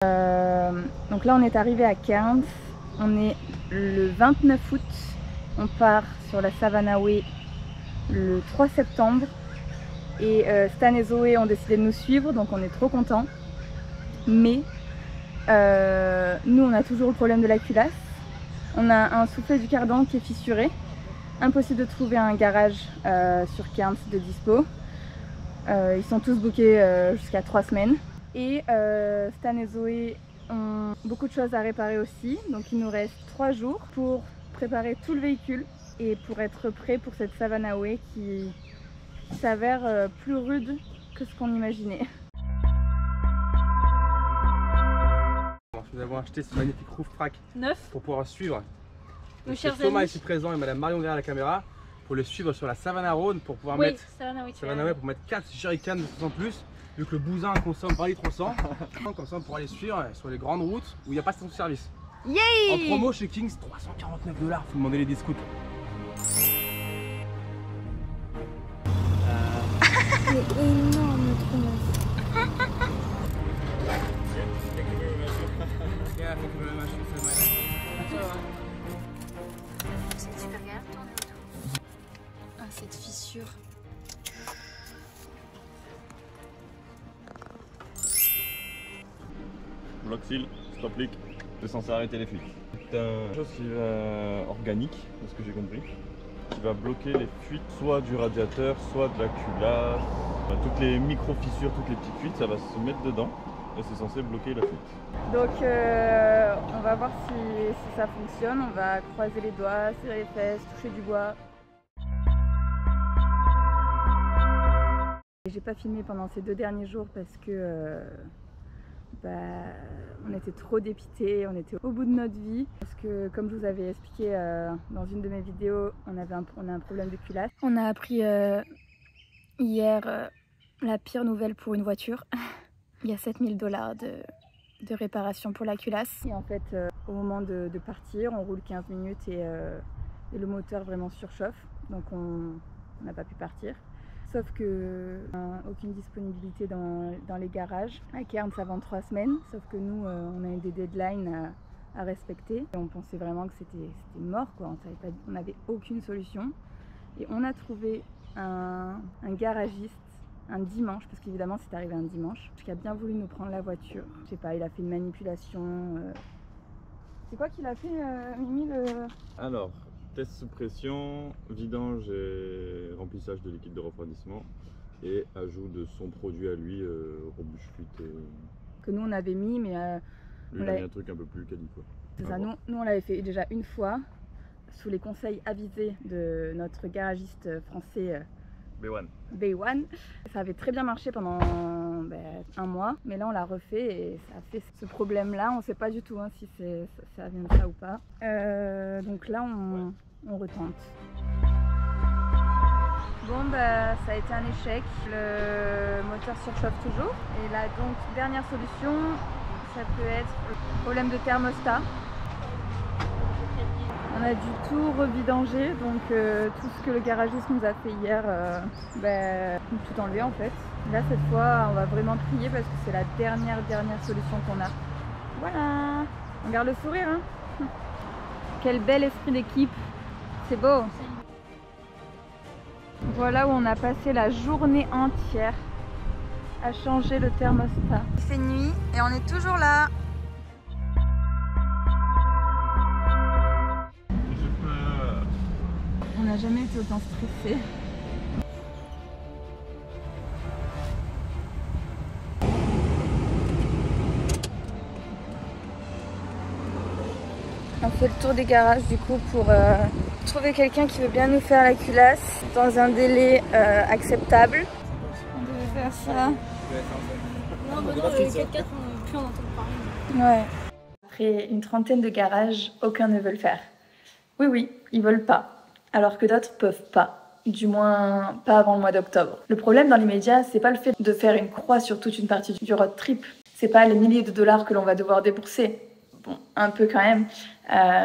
Donc là on est arrivé à Cairns, on est le 29 août, on part sur la Savannahway le 3 septembre et Stan et Zoé ont décidé de nous suivre, donc on est trop contents. Mais nous on a toujours le problème de la culasse, on a un soufflet du cardan qui est fissuré, impossible de trouver un garage sur Cairns de dispo. Ils sont tous bookés jusqu'à 3 semaines. Et Stan et Zoé ont beaucoup de choses à réparer aussi, donc il nous reste 3 jours pour préparer tout le véhicule et pour être prêt pour cette Savannahway qui s'avère plus rude que ce qu'on imaginait. Nous avons acheté ce magnifique roof rack neuf pour pouvoir suivre nos chers Thomas amis. ici présent et madame Marion derrière la caméra pour le suivre sur la Savannah Road pour pouvoir Oui, mettre Savannahway pour mettre 4 jerrycans de plus en plus, vu que le bousin consomme 20 litres au 100. Comme ça on pourra les suivre sur les grandes routes où il n'y a pas de station-service. Yay! En promo chez Kings, 349 $, faut demander les discounts. C'est énorme, Thomas. C'est super galère de tourner autour. Ah, cette fissure. Block seal, stop leak, c'est censé arrêter les fuites. C'est une chose qui va organique, de ce que j'ai compris, qui va bloquer les fuites soit du radiateur, soit de la culasse. Toutes les micro-fissures, toutes les petites fuites, ça va se mettre dedans et c'est censé bloquer la fuite. Donc on va voir si ça fonctionne, on va croiser les doigts, serrer les fesses, toucher du bois. J'ai pas filmé pendant ces 2 derniers jours parce que on était trop dépités, on était au bout de notre vie. Parce que comme je vous avais expliqué dans une de mes vidéos, on a un problème de culasse. On a appris hier la pire nouvelle pour une voiture. Il y a 7 000 $ de réparation pour la culasse. Et en fait, au moment de partir, on roule 15 minutes et le moteur vraiment surchauffe. Donc on n'a pas pu partir. Sauf que aucune disponibilité dans les garages. À Cairns, ça vend 3 semaines. Sauf que nous, on a des deadlines à respecter. Et on pensait vraiment que c'était mort, quoi. On n'avait aucune solution. Et on a trouvé un garagiste un dimanche, parce qu'évidemment c'est arrivé un dimanche, qui a bien voulu nous prendre la voiture. Je sais pas, il a fait une manipulation. C'est quoi qu'il a fait, Mimi Alors, test sous pression, vidange et remplissage de liquide de refroidissement et ajout de son produit à lui, rebouche fuite. Que nous on avait mis, mais Lui, il a mis un truc un peu plus quali, quoi. C'est ça, nous on l'avait fait déjà une fois, sous les conseils avisés de notre garagiste français Bay One. Ça avait très bien marché pendant 1 mois, mais là on l'a refait et ça a fait ce problème là. On ne sait pas du tout si ça vient de ça ou pas. Donc là on retente. Bon ça a été un échec, le moteur surchauffe toujours. Et là donc dernière solution, ça peut être le problème de thermostat. On a dû tout revidanger, donc tout ce que le garagiste nous a fait hier, tout enlever en fait. Là cette fois on va vraiment prier parce que c'est la dernière solution qu'on a. Voilà, on garde le sourire hein. Quel bel esprit d'équipe, c'est beau. Voilà où on a passé la journée entière à changer le thermostat. Il fait nuit et on est toujours là. On n'a jamais été autant stressé. On fait le tour des garages du coup pour trouver quelqu'un qui veut bien nous faire la culasse dans un délai acceptable. On devait faire ça. Non, bah non, les 4x4, on ne veut plus en entendre parler. Ouais. Après une trentaine de garages, aucun ne veut le faire. Oui, ils veulent pas. Alors que d'autres peuvent pas, du moins pas avant le mois d'octobre. Le problème dans l'immédiat, c'est pas le fait de faire une croix sur toute une partie du road trip, c'est pas les milliers de dollars que l'on va devoir débourser, bon, un peu quand même,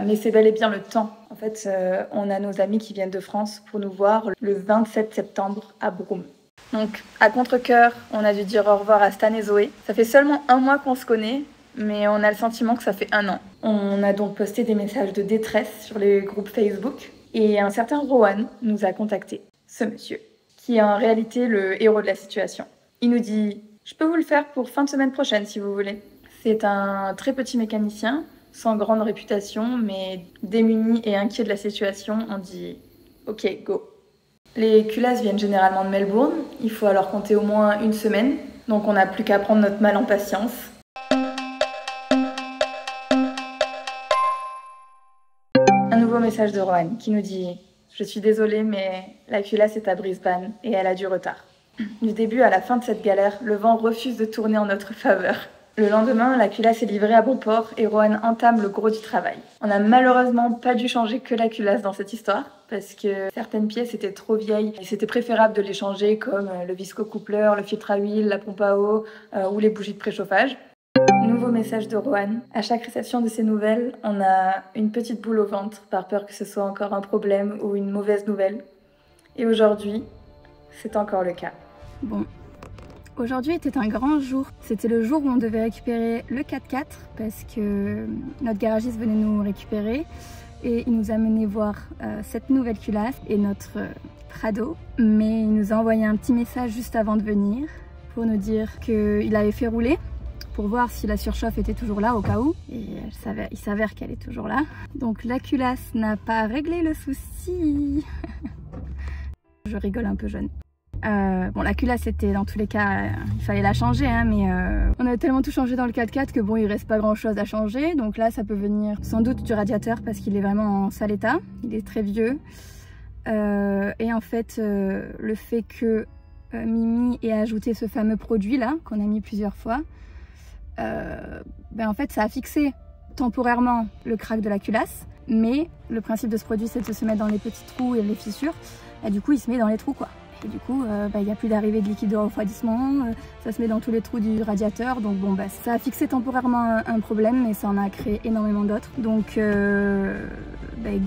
mais c'est bel et bien le temps. En fait, on a nos amis qui viennent de France pour nous voir le 27 septembre à Broome. Donc, à contre-cœur, on a dû dire au revoir à Stan et Zoé. Ça fait seulement 1 mois qu'on se connaît, mais on a le sentiment que ça fait 1 an. On a donc posté des messages de détresse sur les groupes Facebook et un certain Rohan nous a contacté, ce monsieur, qui est en réalité le héros de la situation. Il nous dit « Je peux vous le faire pour fin de semaine prochaine si vous voulez ». C'est un très petit mécanicien, sans grande réputation, mais démuni et inquiet de la situation, on dit « Ok, go ». Les culasses viennent généralement de Melbourne, il faut alors compter au moins 1 semaine, donc on n'a plus qu'à prendre notre mal en patience. Un nouveau message de Rohan qui nous dit « Je suis désolée, mais la culasse est à Brisbane et elle a du retard. » Du début à la fin de cette galère, le vent refuse de tourner en notre faveur. Le lendemain, la culasse est livrée à bon port et Rohan entame le gros du travail. On n'a malheureusement pas dû changer que la culasse dans cette histoire, parce que certaines pièces étaient trop vieilles et c'était préférable de les changer comme le visco-coupleur, le filtre à huile, la pompe à eau ou les bougies de préchauffage. Nouveau message de Rohan. À chaque réception de ces nouvelles, on a une petite boule au ventre par peur que ce soit encore un problème ou une mauvaise nouvelle. Et aujourd'hui, c'est encore le cas. Bon. Aujourd'hui était un grand jour. C'était le jour où on devait récupérer le 4x4 parce que notre garagiste venait nous récupérer et il nous a mené voir cette nouvelle culasse et notre Prado. Mais il nous a envoyé un petit message juste avant de venir pour nous dire qu'il avait fait rouler pour voir si la surchauffe était toujours là au cas où. Et il s'avère qu'elle est toujours là. Donc la culasse n'a pas réglé le souci. Je rigole un peu jeune. Bon, la culasse c'était dans tous les cas, il fallait la changer, hein, mais on a tellement tout changé dans le 4x4 que bon, il reste pas grand chose à changer. Donc là, ça peut venir sans doute du radiateur parce qu'il est vraiment en sale état, il est très vieux. Et en fait, le fait que Mimi ait ajouté ce fameux produit là, qu'on a mis plusieurs fois, en fait, ça a fixé temporairement le crack de la culasse. Mais le principe de ce produit, c'est de se mettre dans les petits trous et les fissures. Et du coup, il se met dans les trous, quoi. Et du coup, il n'y a plus d'arrivée de liquide de refroidissement, ça se met dans tous les trous du radiateur. Donc bon, ça a fixé temporairement un problème, mais ça en a créé énormément d'autres. Donc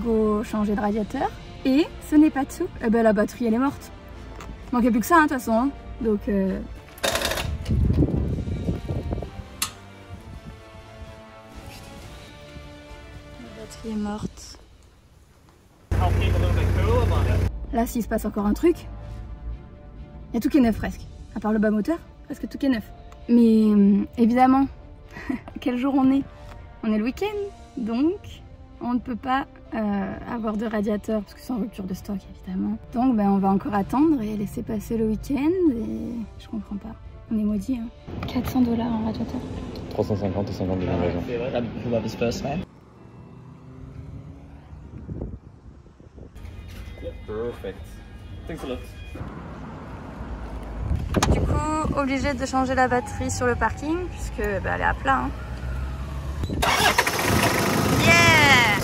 go changer de radiateur. Et ce n'est pas tout, la batterie elle est morte. Il manquait plus que ça, de toute façon. Hein. Donc la batterie est morte. Là, s'il se passe encore un truc, il y a tout qui est neuf presque, à part le bas moteur, presque tout qui est neuf. Mais évidemment, quel jour on est? On est le week-end, donc on ne peut pas avoir de radiateur parce que c'est en rupture de stock évidemment. Donc on va encore attendre et laisser passer le week-end et je comprends pas. On est maudits, hein. 400 $ en radiateur. 350 et 50 de livraison. Who love his first name? Perfect. Thanks a lot. Du coup, obligé de changer la batterie sur le parking puisque elle est à plat. Hein. Yeah!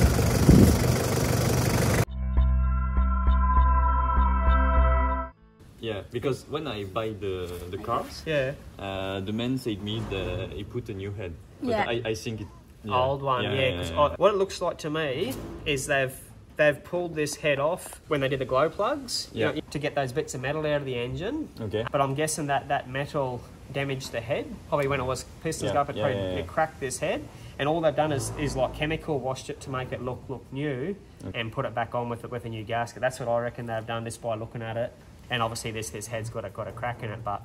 Yeah, because when I buy the cars, the man said me that he put a new head. But Yeah. I think it. Old one, yeah. Because what it looks like to me is they've pulled this head off when they did the glow plugs, you know, to get those bits of metal out of the engine. Okay. But I'm guessing that metal damaged the head. Probably when it was pistons up, it cracked this head. And all they've done is like chemical washed it to make it look new, and put it back on with a new gasket. That's what I reckon they've done just by looking at it. And obviously this head's got a crack in it, but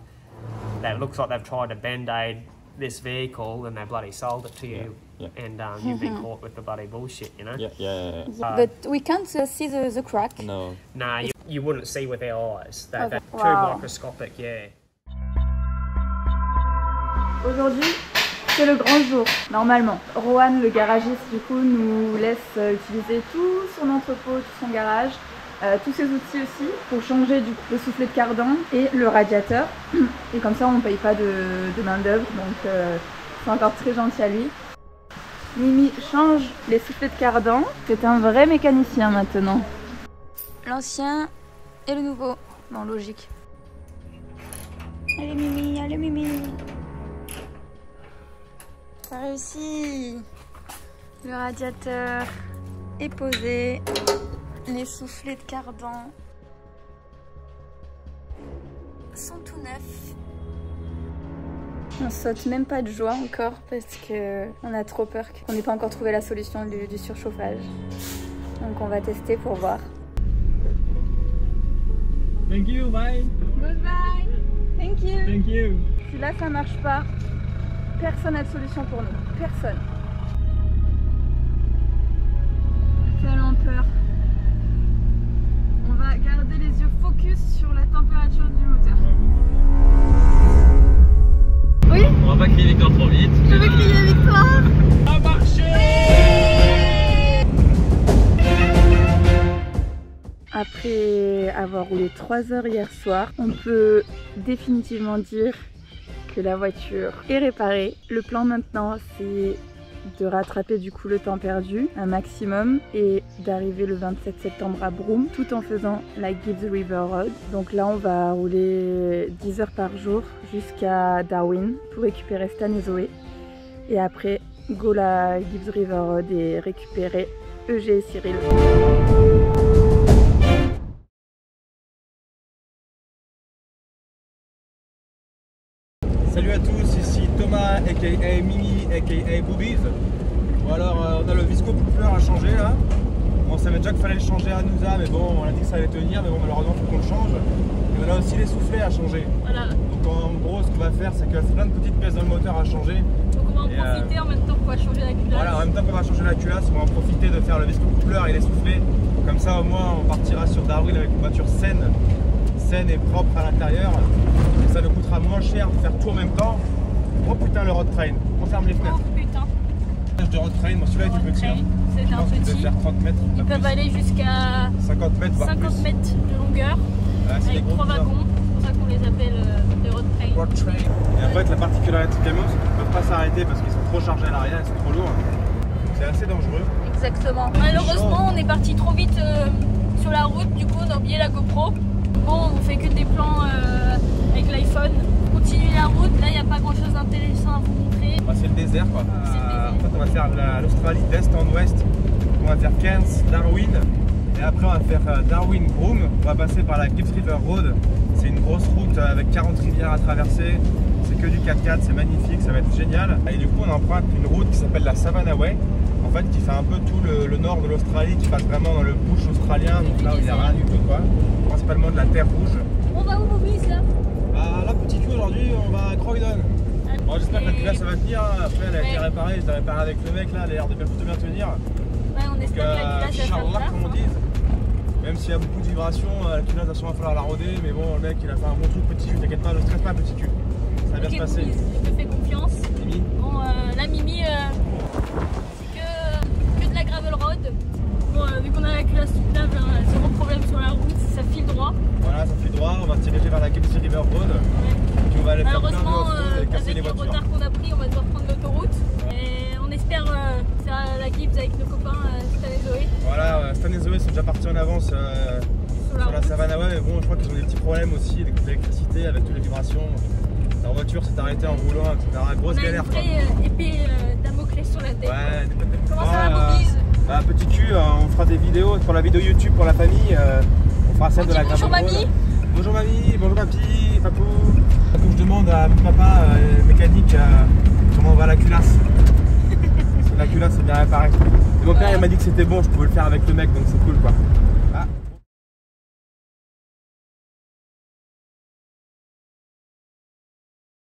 that looks like they've tried to band-aid this vehicle and they bloody sold it to you. Yeah. And you've been caught with the bloody bullshit, you know? Yeah. But we can't see the crack. No. Nah, you wouldn't see with our eyes. They're Okay. too Wow. microscopic, yeah. Aujourd'hui, c'est le grand jour, normalement. Rohan, le garagiste, du coup, nous laisse utiliser tout son entrepôt, tout son garage, tous ses outils aussi, pour changer le soufflet de cardan et le radiateur. Et comme ça, on ne paye pas de main d'œuvre, donc c'est encore très gentil à lui. Mimi change les soufflets de cardan. C'est un vrai mécanicien maintenant. L'ancien et le nouveau. Bon, logique. Allez Mimi, allez Mimi. T'as réussi. Le radiateur est posé. Les soufflets de cardan sont tout neufs. On saute même pas de joie encore parce qu'on a trop peur qu'on n'ait pas encore trouvé la solution du surchauffage. Donc on va tester pour voir. Thank you, bye. Goodbye. Thank you. Thank you. Si là ça marche pas, personne n'a de solution pour nous. Personne. Tellement peur. On va garder les yeux focus sur la température du moteur. Oui? On va pas crier victoire trop vite. Je vais crier victoire. A marché! Après avoir roulé 3 heures hier soir, on peut définitivement dire que la voiture est réparée. Le plan maintenant, c'est de rattraper du coup le temps perdu un maximum et d'arriver le 27 septembre à Broome tout en faisant la Gibbs River Road. Donc là on va rouler 10 heures par jour jusqu'à Darwin pour récupérer Stan et Zoé et après go la Gibbs River Road et récupérer EG et Cyril. Salut à tous, ici Thomas aka Mimi aka Boobies. Bon alors on a le visco coupler à changer là. On savait déjà qu'il fallait le changer à Nusa, mais bon on a dit que ça allait tenir, mais bon malheureusement il faut qu'on le change. Et on a aussi les soufflets à changer. Voilà. Donc en gros ce qu'on va faire c'est qu'il y a plein de petites pièces dans le moteur à changer. Donc on va en profiter en même temps qu'on va changer la culasse. Voilà, en même temps qu'on va changer la culasse, on va en profiter de faire le visco coupler et les soufflets. Comme ça au moins on partira sur Darwin avec une voiture saine et propre à l'intérieur. Et ça nous coûtera moins cher de faire tout en même temps. Oh putain le road train, on ferme les fenêtres. Oh putain. De road train, moi celui-là était petit. Hein. C'est un petit. Faire 30 mètres. Ils peuvent aller jusqu'à 50 mètres, voire 50 plus. mètres de longueur avec 3 wagons. C'est pour ça qu'on les appelle les road train. Road train. Et après la particularité du camion, c'est qu'ils ne peuvent pas s'arrêter parce qu'ils sont trop chargés à l'arrière, ils sont trop lourds. C'est assez dangereux. Exactement. Malheureusement, on est parti trop vite sur la route, du coup on a oublié la GoPro. Bon, on fait que des plans avec l'iPhone. Continuez la route, là il n'y a pas grand chose d'intéressant à vous montrer. Bah, c'est le désert quoi. C'est le désert. En fait on va faire l'Australie d'est en ouest. On va faire Cairns, Darwin. Et après on va faire Darwin, Broome. On va passer par la Gibbs River Road. C'est une grosse route avec 40 rivières à traverser. C'est que du 4x4, c'est magnifique, ça va être génial. Et du coup on emprunte une route qui s'appelle la Savannah Way. En fait qui fait un peu tout le nord de l'Australie, qui passe vraiment dans le bush australien, donc là où il n'y a rien du tout quoi. Principalement de la terre rouge. On va où, Bobis là? Bah là petit cul aujourd'hui on va à Croydon. Bon, j'espère que la culasse ça va tenir, après elle a été réparée, je l'ai réparée avec le mec là, elle a l'air de plutôt bien tenir. Ouais, on espère que la culasse va Inch'Allah faire comme on dit. Même s'il y a beaucoup de vibrations, la culasse va sûrement falloir la roder, mais bon le mec il a fait un bon truc petit cul, t'inquiète pas, ne stresse pas petit cul. Ça va bien se passer. Je te fais confiance. Mimi. Bon, la Mimi, c'est que de la gravel road. Bon, vu qu'on a la culasse toute plate, zéro problème sur la route, ça file droit. Voilà, ça fait droit, on va se diriger vers la Gibbs River Road. Puis on va aller faire plein de Malheureusement, off-road et casser les avec le voitures. retard qu'on a pris, on va devoir prendre l'autoroute. Et on espère faire la Gibbs avec nos copains Stan et Zoé. Voilà, Stan et Zoé sont déjà partis en avance sur la Savannah Way, mais bon, je crois qu'ils ont des petits problèmes aussi avec l'électricité, avec toutes les vibrations. Leur voiture s'est arrêtée en roulant, etc. Grosse galère. On a une vraie épée Damoclès sur la tête. Ouais, Comment ça va, Bobis? Bah, petit cul, on fera des vidéos pour la vidéo YouTube pour la famille. On fera celle de la Bonjour gravel mamie. road. Bonjour mamie, bonjour papi, papou. Faut que je demande à mon papa, mécanique, comment va la culasse. Parce que la culasse c'est bien réparée. Et mon père il m'a dit que c'était bon, je pouvais le faire avec le mec, donc c'est cool quoi.